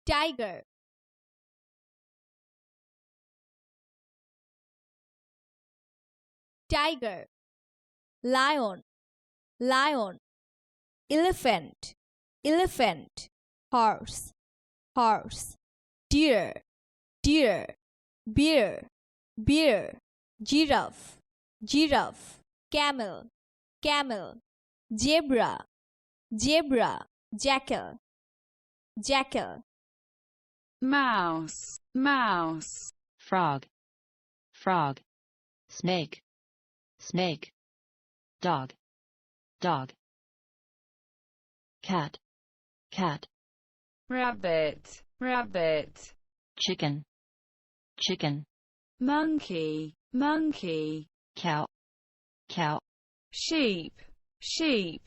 tiger, tiger, lion, lion, elephant, elephant, horse, horse, deer, deer, bear, bear, giraffe, giraffe, camel, camel, zebra, zebra, jackal, jackal, mouse, mouse, frog, frog, snake, snake, dog, dog, cat, cat, rabbit, rabbit, chicken, chicken, monkey, monkey, cow, cow, sheep, sheep,